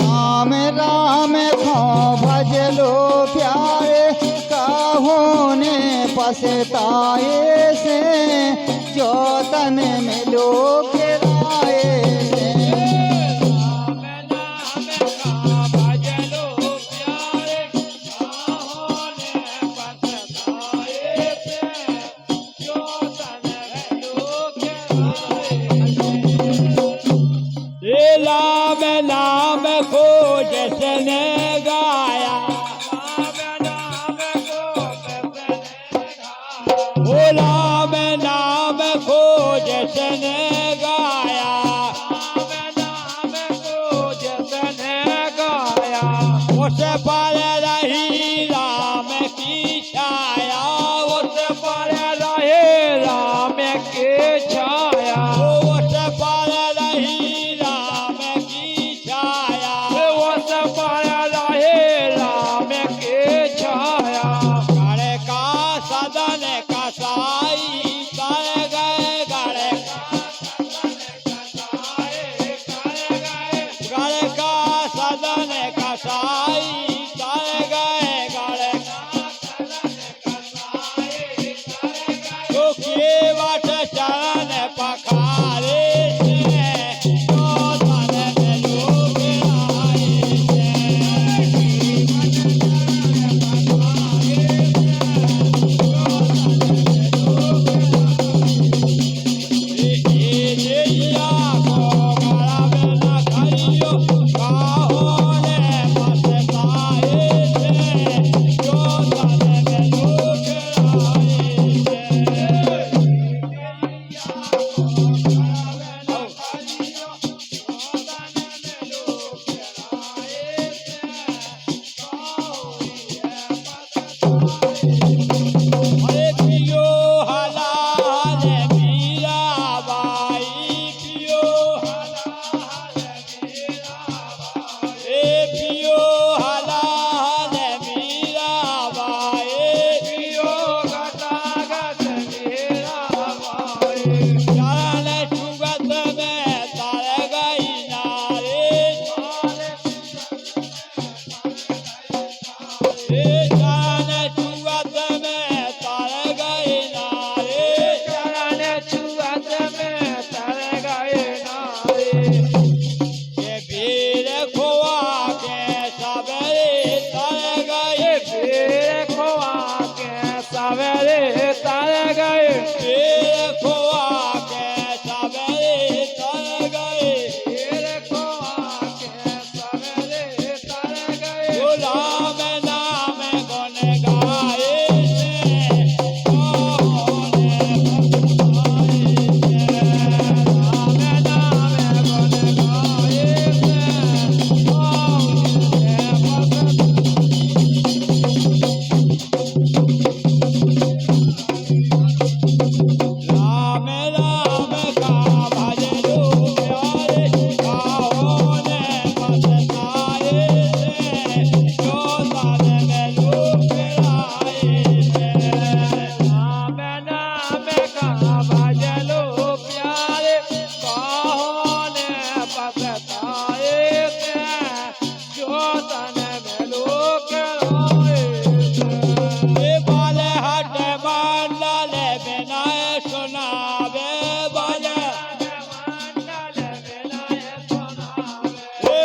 राम राम खो भजलो प्यारे काहो ने पछताए से जो तन मिलो फिराए से नाम नाम खोज सने गाया ओ राम नाम खोज सने गाया उस पर रही राम की छाया उस पर रहे राम की छाया उस पर रही राम की छाया उस पर रहे राम की छाया गढ़ का सदन कसाई कर गए गढ़ का सदन कसाई कर गए गढ़ तो के वट चरण पखारे से तो तन में लोग आए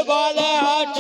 बाले हाथ